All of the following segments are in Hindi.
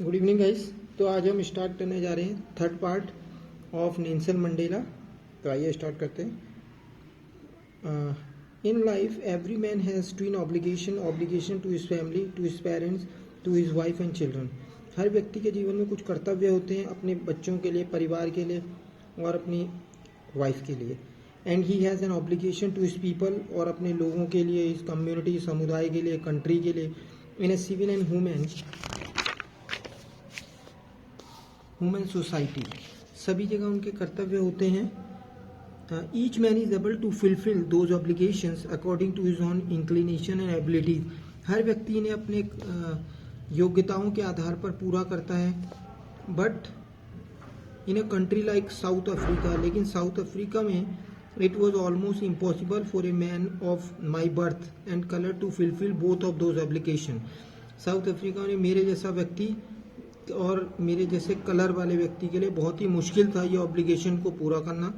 Good evening guys. तो आज हम स्टार्ट करने जा रहे हैं third part of Nelson Mandela. तो आइए स्टार्ट करते हैं। In life every man has twin obligation to his family, to his parents, to his wife and children. हर व्यक्ति के जीवन में कुछ कर्तव्य होते हैं, अपने बच्चों के लिए, परिवार के लिए और अपनी वाइफ के लिए। And he has an obligation to his people, और अपने लोगों के लिए, इस कम्युनिटी, समुदाय के लिए, कंट्री के लिए। In a civil and human society, सभी जगह उनके कर्तव्य होते हैं। Each man is able to fulfil those obligations according to his own inclination and abilities. हर व्यक्ति इन्हें अपने योग्यताओं के आधार पर पूरा करता है। But in a country like South Africa, लेकिन साउथ अफ्रीका में it was almost impossible for a man of my birth and colour to fulfil both of those obligation. South Africa में मेरे जैसा व्यक्ति और मेरे जैसे कलर वाले व्यक्ति के लिए बहुत ही मुश्किल था ये ऑब्लिगेशन को पूरा करना।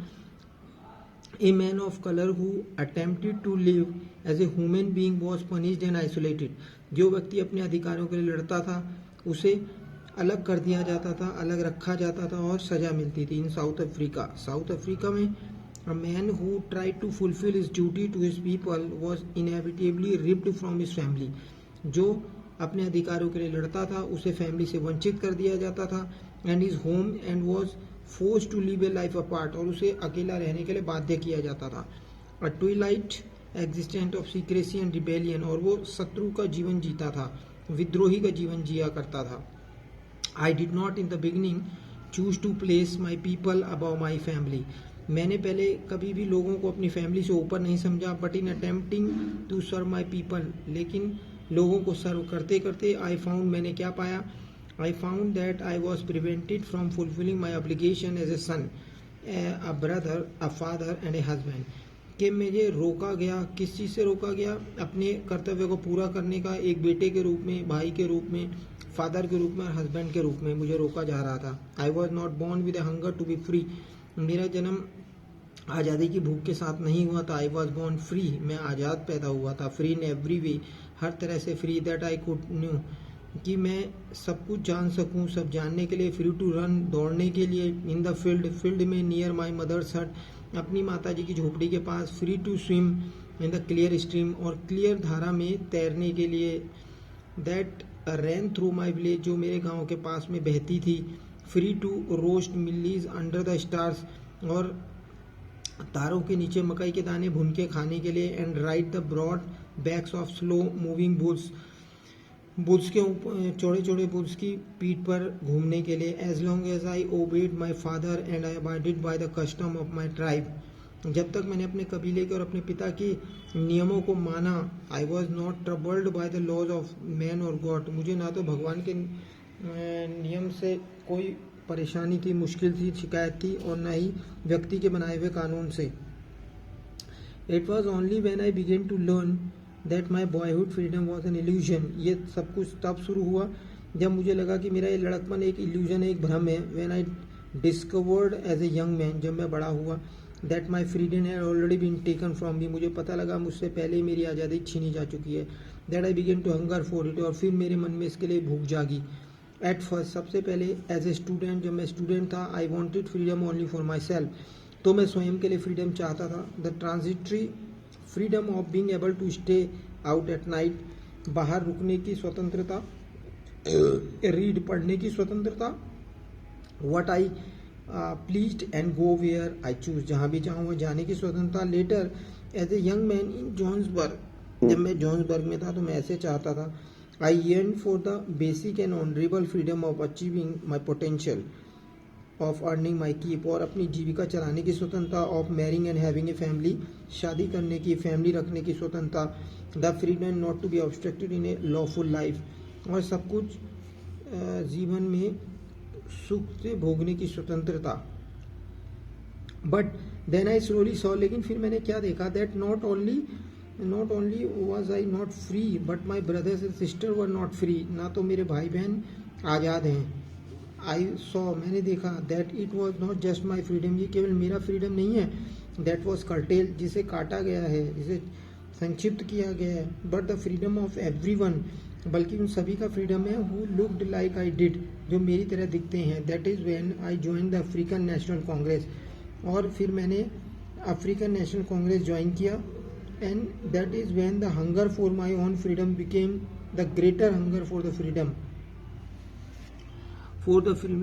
A man of colour who attempted to live as a human being was punished and isolated. जो व्यक्ति अपने अधिकारों के लिए लड़ता था उसे अलग कर दिया जाता था, अलग रखा जाता था और सजा मिलती थी। इन साउथ अफ्रीका में a man who tried to fulfill his duty to his people was inevitably ripped from his family। जो अपने अधिकारों के लिए लड़ता था उसे फैमिली से वंचित कर दिया जाता था। And his home and was force to live a life apart, और उसे अकेला रहने के लिए बाध्य किया जाता था। A twilight existent of secrecy and rebellion, और वो शत्रु का जीवन जीता था, विद्रोही का जीवन जिया करता था। I did not in the beginning choose to place my people above my family. मैंने पहले कभी भी लोगों को अपनी फैमिली से ऊपर नहीं समझा। But in attempting to serve my people, लेकिन लोगों को सर्व करते करते मैंने क्या पाया? I found that I was prevented from fulfilling my obligation as a son, a brother, a father and a husband. कि मुझे रोका गया, किस चीज़ से रोका गया? अपने कर्तव्य को पूरा करने का। एक बेटे के रूप में, भाई के रूप में, फादर के रूप में और हस्बैंड के रूप में मुझे रोका जा रहा था। I was not born with a hunger to be free. मेरा जन्म आज़ादी की भूख के साथ नहीं हुआ था। आई वॉज बॉर्न फ्री, मैं आज़ाद पैदा हुआ था। फ्री इन एवरी वे, हर तरह से free. That I could new, कि मैं सब कुछ जान सकूं, सब जानने के लिए। फ्री टू रन, दौड़ने के लिए। इन द फील्ड में। नियर माई मदर्स हट, अपनी माता जी की झोपड़ी के पास। Free to swim in the clear stream, और क्लियर धारा में तैरने के लिए। That ran through my village, जो मेरे गाँव के पास में बहती थी। Free to roast mealies under the stars, और तारों के नीचे मकई के दाने भून के खाने के लिए। And ride the broad backs of slow moving bulls के ऊपर, चौड़े चौड़े बुल्स की पीठ पर घूमने के लिए। As long as I obeyed my father and I abided by the custom of my tribe, जब तक मैंने अपने कबीले के और अपने पिता के नियमों को माना। I was not troubled by the laws of man और गॉड, मुझे ना तो भगवान के नियम से कोई परेशानी थी, मुश्किल थी, शिकायत थी, और न ही व्यक्ति के बनाए हुए कानून से। It was only when I began to learn that my boyhood freedom was an illusion. ये सब कुछ तब शुरू हुआ जब मुझे लगा कि मेरा ये लड़कपन एक इल्यूजन है, एक भ्रम है। When I discovered as a young man, जब मैं बड़ा हुआ, that my freedom had already been taken from me, मुझे पता लगा मुझसे पहले ही मेरी आज़ादी छीनी जा चुकी है। That I began to hunger for it, और फिर मेरे मन में इसके लिए भूख जागी। एट फर्स्ट, सबसे पहले एज ए स्टूडेंट, जब मैं स्टूडेंट था, I wanted freedom only for myself, तो मैं स्वयं के लिए फ्रीडम चाहता था। The transitory freedom of being able to stay out at night, बाहर रुकने की स्वतंत्रता, रीड पढ़ने की स्वतंत्रता। What I pleased and go where I choose, जहाँ भी चाहूँ वह जाने की स्वतंत्रता। Later as a young man in Johannesburg, जब मैं जॉन्सबर्ग में था तो मैं ऐसे चाहता था। I yearned for the basic and honorable freedom of achieving my potential, of earning my keep, और अपनी जीविका चलाने की स्वतंत्रता। of marrying and having a family, शादी करने की, फैमिली रखने की स्वतंत्रता। the freedom not to be obstructed in a lawful life, और सब कुछ जीवन में सुख से भोगने की स्वतंत्रता। But then I slowly saw, लेकिन फिर मैंने क्या देखा? That not only was I not free but my brothers and sister were not free, ना तो मेरे भाई बहन आज़ाद हैं। आई सॉ, मैंने देखा, that it was not just my freedom, ये केवल मेरा फ्रीडम नहीं है। दैट वॉज कर्टेल, जिसे काटा गया है, जिसे संक्षिप्त किया गया है। But the freedom of every one, बल्कि उन सभी का फ्रीडम है who looked like I did, जो मेरी तरह दिखते हैं। That is when I join the African national Congress, और फिर मैंने अफ्रीकन नेशनल कांग्रेस ज्वाइन किया। And that is when the hunger for my own freedom became the greater hunger for the freedom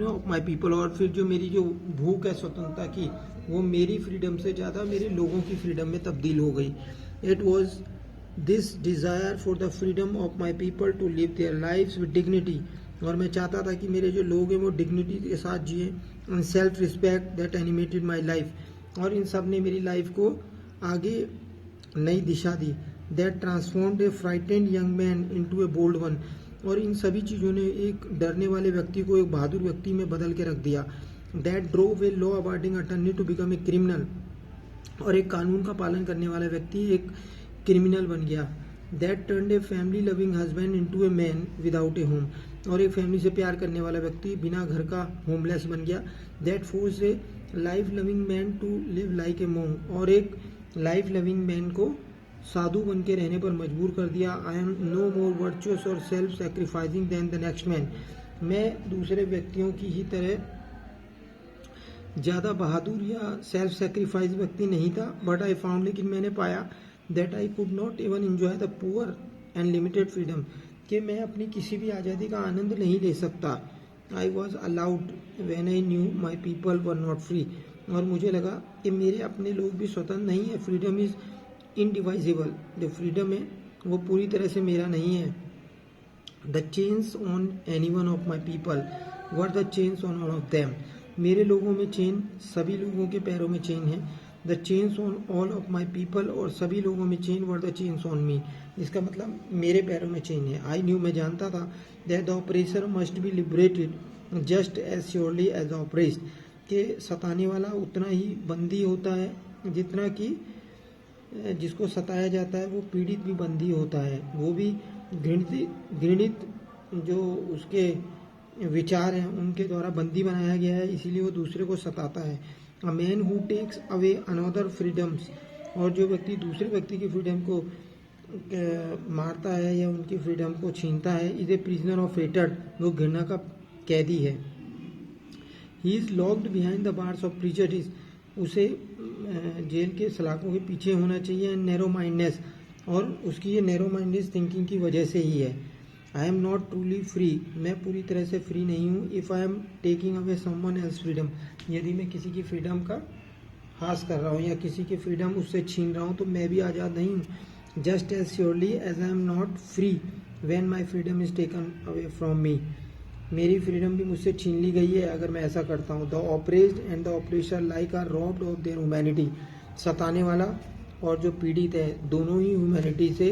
of my people. और फिर जो मेरी जो भूख है स्वतंत्रता की, वो मेरी फ्रीडम से ज़्यादा मेरे लोगों की फ्रीडम में तब्दील हो गई। It was this desire for the freedom of my people to live their lives with dignity, और मैं चाहता था कि मेरे जो लोग हैं वो डिग्निटी के साथ जिए, and self respect that animated my life, और इन सब ने मेरी लाइफ को आगे नई दिशा दी। That transformed a frightened young man into a bold one, और इन सभी चीज़ों ने एक डरने वाले व्यक्ति को एक बहादुर व्यक्ति में बदल के रख दिया। That drove a law abiding attorney to become a criminal, और एक कानून का पालन करने वाला व्यक्ति एक क्रिमिनल बन गया। That turned a family loving husband into a man without A home, और एक फैमिली से प्यार करने वाला व्यक्ति बिना घर का होमलेस बन गया। That force a life loving man to live like a monk, और एक लाइफ लविंग मैन को साधु बन के रहने पर मजबूर कर दिया। I am no more virtuous और self sacrificing than the next man, मैं दूसरे व्यक्तियों की ही तरह ज़्यादा बहादुर या सेल्फ सेक्रीफाइस व्यक्ति नहीं था। बट आई फाउंड, लेकिन मैंने पाया that I could not even enjoy the poor and limited freedom, कि मैं अपनी किसी भी आज़ादी का आनंद नहीं ले सकता। I was allowed when I knew my people were not free, और मुझे लगा कि मेरे अपने लोग भी स्वतंत्र नहीं है। फ्रीडम इज़ इनडिवाइजेबल, जो फ्रीडम है वो पूरी तरह से मेरा नहीं है। The chains on any one of my people were the chains on all of them, मेरे लोगों में चेन सभी लोगों के पैरों में चेन है। The chains on all of my people, और सभी लोगों में chain were the chains on me, इसका मतलब मेरे पैरों में चेन है। आई न्यू, मैं जानता था, that the oppressor must be liberated just as surely as the oppressed, के सताने वाला उतना ही बंदी होता है जितना कि जिसको सताया जाता है वो पीड़ित भी बंदी होता है। वो भी घृणित जो उसके विचार हैं उनके द्वारा बंदी बनाया गया है, इसीलिए वो दूसरे को सताता है। A man who takes away another freedoms, और जो व्यक्ति दूसरे व्यक्ति की फ्रीडम को मारता है या उनकी फ्रीडम को छीनता है, is a prisoner of hatred, वो घृणा का कैदी है। He is locked behind the bars of prejudice, उसे जेल के सलाखों के पीछे होना चाहिए। नैरो माइंडनेस, और उसकी ये नैरो माइंडनेस थिंकिंग की वजह से ही है। आई एम नॉट ट्रूली फ्री, मैं पूरी तरह से फ्री नहीं हूँ। If I am taking away someone else freedom, यदि मैं किसी की फ्रीडम का हास कर रहा हूँ या किसी की फ्रीडम उससे छीन रहा हूँ तो मैं भी आज़ाद नहीं हूँ। Just as surely as I am not free when my freedom is taken away from me, मेरी फ्रीडम भी मुझसे छीन ली गई है अगर मैं ऐसा करता हूँ। The oppressed and the oppressor like are robbed of their humanity, सताने वाला और जो पीड़ित है दोनों ही ह्यूमैनिटी से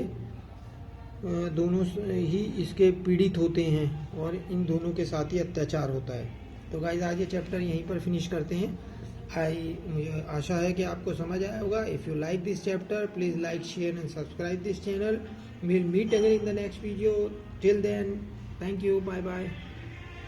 दोनों ही इसके पीड़ित होते हैं, और इन दोनों के साथ ही अत्याचार होता है। तो गाइस आज ये चैप्टर यहीं पर फिनिश करते हैं। मुझे आशा है कि आपको समझ आया होगा। If you like this chapter please like share and subscribe this channel. We will meet again in the next video. Till then, thank you, bye bye.